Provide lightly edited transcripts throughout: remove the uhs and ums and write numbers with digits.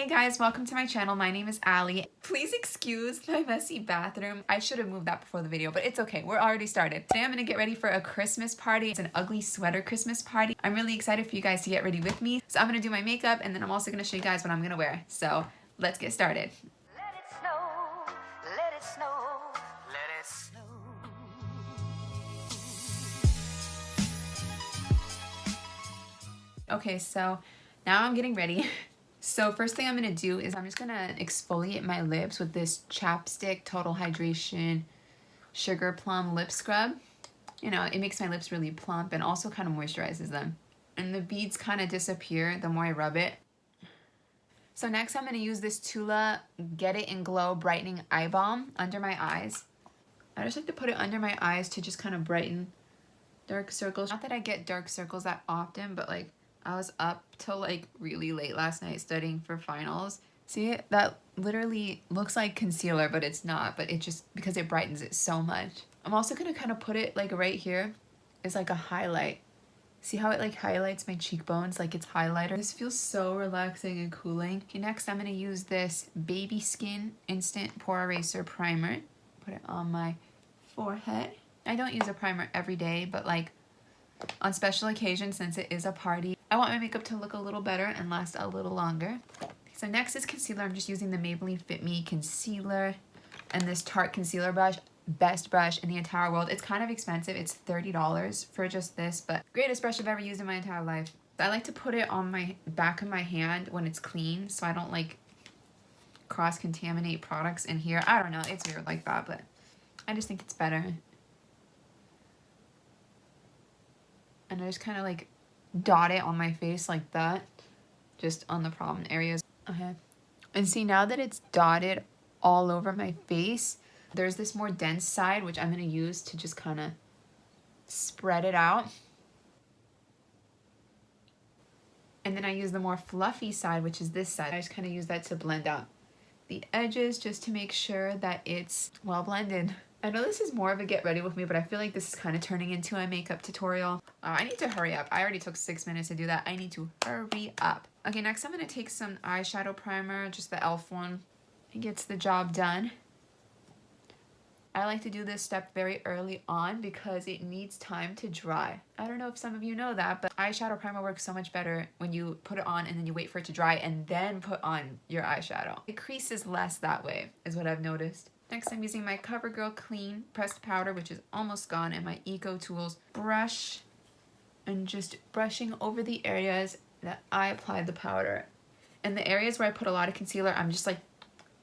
Hey guys, welcome to my channel. My name is Allie. Please excuse my messy bathroom. I should have moved that before the video, but it's okay. We're already started. Today I'm gonna get ready for a Christmas party. It's an ugly sweater Christmas party. I'm really excited for you guys to get ready with me. So I'm gonna do my makeup and then I'm also gonna show you guys what I'm gonna wear. So let's get started. Let it snow, let it snow, let it snow. Okay, so now I'm getting ready. So first thing I'm going to do is I'm just going to exfoliate my lips with this ChapStick Total Hydration Sugar Plum Lip Scrub. You know, it makes my lips really plump and also kind of moisturizes them. And the beads kind of disappear the more I rub it. So next I'm going to use this TULA Get It and Glow Brightening Eye Balm under my eyes. I just like to put it under my eyes to just kind of brighten dark circles. Not that I get dark circles that often, but like I was up till like really late last night studying for finals. See, that literally looks like concealer, but it's not, but it just, because it brightens it so much. I'm also gonna kind of put it like right here. It's like a highlight. See how it like highlights my cheekbones like it's highlighter? This feels so relaxing and cooling. Okay, next I'm gonna use this Baby Skin Instant Pore Eraser Primer. Put it on my forehead. I don't use a primer every day, but like on special occasions, since it is a party, I want my makeup to look a little better and last a little longer. So next is concealer. I'm just using the Maybelline Fit Me concealer and this Tarte concealer brush. Best brush in the entire world. It's kind of expensive. It's $30 for just this, but greatest brush I've ever used in my entire life. I like to put it on my back of my hand when it's clean so I don't like cross-contaminate products in here. I don't know. It's weird like that, but I just think it's better. And I just kind of like dot it on my face like that, just on the problem areas. Okay. And see, now that it's dotted all over my face, there's this more dense side, which I'm going to use to just kind of spread it out. And then I use the more fluffy side, which is this side. I just kind of use that to blend out the edges just to make sure that it's well blended. I know this is more of a get ready with me, but I feel like this is kind of turning into a makeup tutorial. I need to hurry up. I already took 6 minutes to do that. I need to hurry up. Okay, next I'm going to take some eyeshadow primer, just the e.l.f. one. It gets the job done. I like to do this step very early on because it needs time to dry. I don't know if some of you know that, but eyeshadow primer works so much better when you put it on and then you wait for it to dry and then put on your eyeshadow. It creases less that way, is what I've noticed. Next, I'm using my CoverGirl Clean Pressed Powder, which is almost gone, and my EcoTools brush, and just brushing over the areas that I applied the powder. And the areas where I put a lot of concealer, I'm just like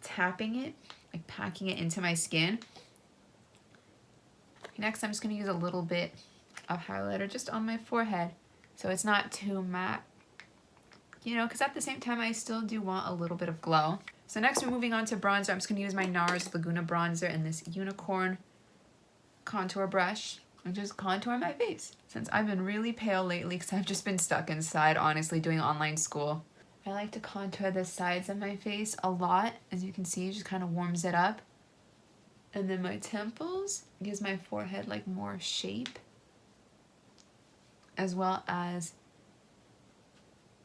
tapping it, like packing it into my skin. Next, I'm just going to use a little bit of highlighter just on my forehead, so it's not too matte. You know, because at the same time, I still do want a little bit of glow. So next we're moving on to bronzer. I'm just going to use my NARS Laguna bronzer and this unicorn contour brush and just contour my face. Since I've been really pale lately because I've just been stuck inside, honestly, doing online school. I like to contour the sides of my face a lot. As you can see, it just kind of warms it up. And then my temples gives my forehead like more shape, as well as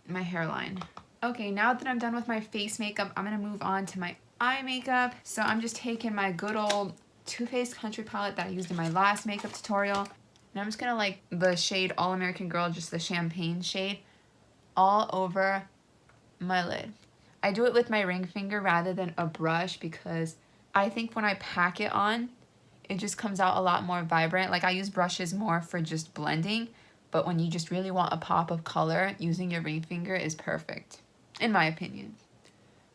my hairline. Okay, now that I'm done with my face makeup, I'm going to move on to my eye makeup. So I'm just taking my good old Too Faced Country palette that I used in my last makeup tutorial. And I'm just going to like the shade All American Girl, just the champagne shade, all over my lid. I do it with my ring finger rather than a brush because I think when I pack it on, it just comes out a lot more vibrant. Like I use brushes more for just blending, but when you just really want a pop of color, using your ring finger is perfect. In my opinion.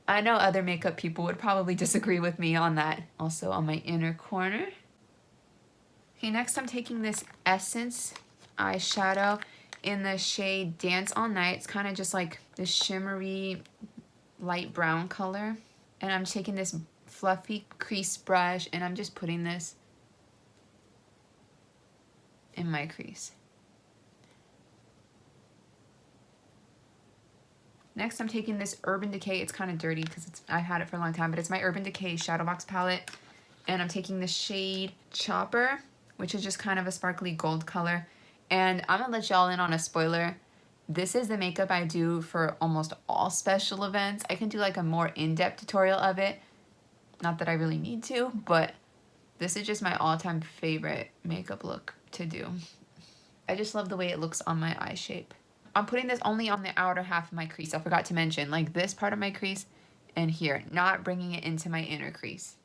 I know other makeup people would probably disagree with me on that. Also on my inner corner. Okay, next I'm taking this Essence eyeshadow in the shade Dance All Night. It's kind of just like this shimmery light brown color. And I'm taking this fluffy crease brush and I'm just putting this in my crease. Next, I'm taking this Urban Decay. It's kind of dirty because I've had it for a long time, but it's my Urban Decay Shadow Box palette. And I'm taking the shade Chopper, which is just kind of a sparkly gold color. And I'm going to let y'all in on a spoiler. This is the makeup I do for almost all special events. I can do like a more in-depth tutorial of it. Not that I really need to, but this is just my all-time favorite makeup look to do. I just love the way it looks on my eye shape. I'm putting this only on the outer half of my crease. I forgot to mention, like this part of my crease and here, not bringing it into my inner crease.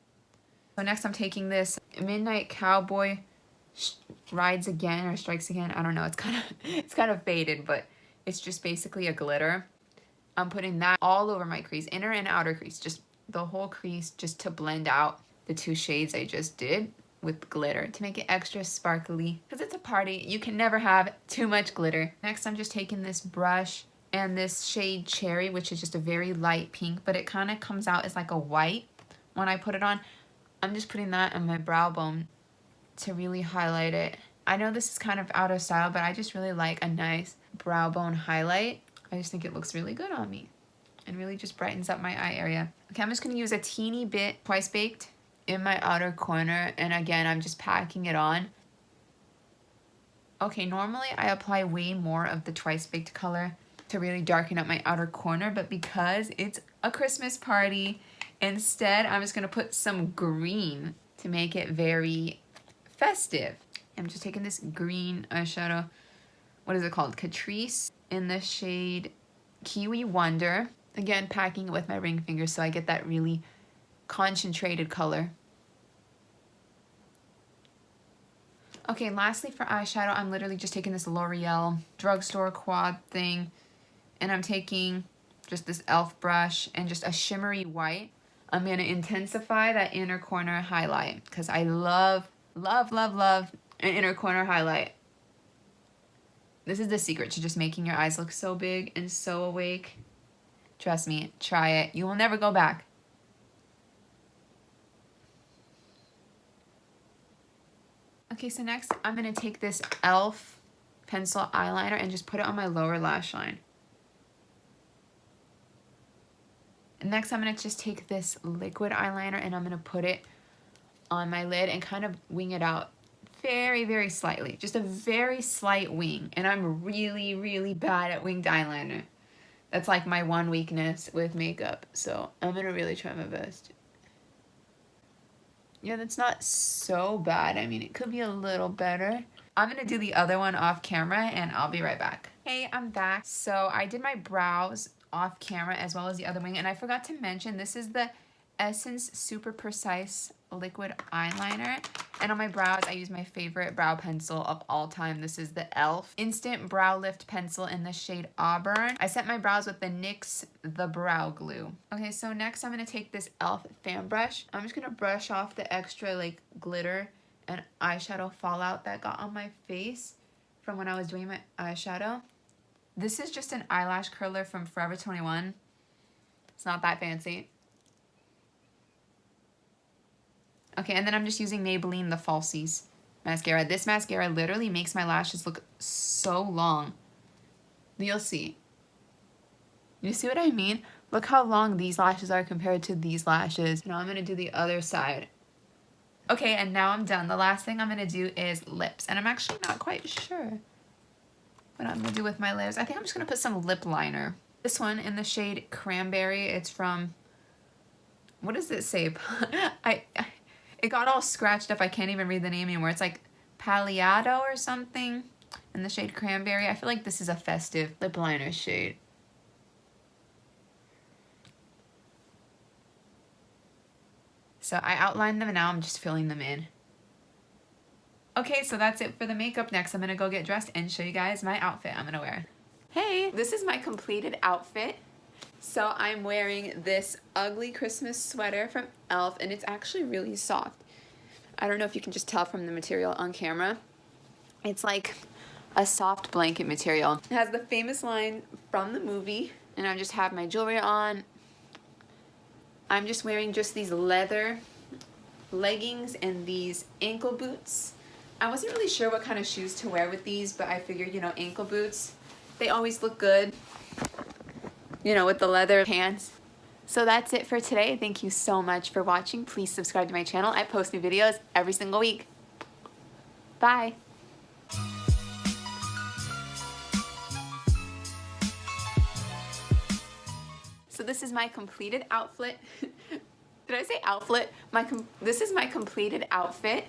So next I'm taking this Midnight Cowboy Rides Again or Strikes Again. I don't know, it's kind of faded, but it's just basically a glitter. I'm putting that all over my crease, inner and outer crease, just the whole crease, just to blend out the two shades I just did with glitter to make it extra sparkly. Because it's a party, you can never have too much glitter. Next, I'm just taking this brush and this shade Cherry, which is just a very light pink, but it kind of comes out as like a white when I put it on. I'm just putting that on my brow bone to really highlight it. I know this is kind of out of style, but I just really like a nice brow bone highlight. I just think it looks really good on me and really just brightens up my eye area. Okay, I'm just gonna use a teeny bit Twice Baked in my outer corner, and again, I'm just packing it on. Okay, normally I apply way more of the Twice Baked color to really darken up my outer corner, but because it's a Christmas party, instead I'm just gonna put some green to make it very festive. I'm just taking this green eyeshadow, what is it called? Catrice, in the shade Kiwi Wonder. Again, packing it with my ring finger so I get that really concentrated color. Okay, lastly for eyeshadow, I'm literally just taking this L'Oreal drugstore quad thing, and I'm taking just this e.l.f. brush and just a shimmery white. I'm gonna intensify that inner corner highlight because I love, love, love, love an inner corner highlight. This is the secret to just making your eyes look so big and so awake. Trust me, try it. You will never go back. Okay, so next I'm gonna take this e.l.f. pencil eyeliner and just put it on my lower lash line. And next I'm gonna just take this liquid eyeliner and I'm gonna put it on my lid and kind of wing it out very, very slightly. Just a very slight wing. And I'm really, really bad at winged eyeliner. That's like my one weakness with makeup. So I'm gonna really try my best. Yeah, that's not so bad. I mean, it could be a little better. I'm gonna do the other one off camera and I'll be right back. Hey, I'm back. So I did my brows off camera as well as the other wing, and I forgot to mention this is the Essence Super Precise liquid eyeliner, and on my brows I use my favorite brow pencil of all time. This is the e.l.f. Instant Brow Lift Pencil in the shade Auburn. I set my brows with the NYX The Brow Glue. Okay, so next I'm gonna take this e.l.f. fan brush. I'm just gonna brush off the extra like glitter and eyeshadow fallout that got on my face from when I was doing my eyeshadow. This is just an eyelash curler from Forever 21. It's not that fancy. Okay, and then I'm just using Maybelline The Falsies mascara. This mascara literally makes my lashes look so long. You'll see. You see what I mean? Look how long these lashes are compared to these lashes. Now I'm gonna do the other side. Okay, and now I'm done. The last thing I'm gonna do is lips, and I'm actually not quite sure what I'm gonna do with my lips. I think I'm just gonna put some lip liner. This one in the shade Cranberry. It's from, what does it say? It got all scratched up. I can't even read the name anymore. It's like Palliado or something in the shade Cranberry. I feel like this is a festive lip liner shade. So I outlined them and now I'm just filling them in. Okay, so that's it for the makeup. Next, I'm gonna go get dressed and show you guys my outfit I'm gonna wear. Hey, this is my completed outfit. So I'm wearing this ugly Christmas sweater from e.l.f. and it's actually really soft. I don't know if you can just tell from the material on camera. It's like a soft blanket material. It has the famous line from the movie, and I just have my jewelry on. I'm just wearing just these leather leggings and these ankle boots. I wasn't really sure what kind of shoes to wear with these, but I figured, you know, ankle boots, they always look good, you know, with the leather pants. So that's it for today. Thank you so much for watching. Please subscribe to my channel. I post new videos every single week. Bye. this is my completed outfit. Did I say outfit? This is my completed outfit.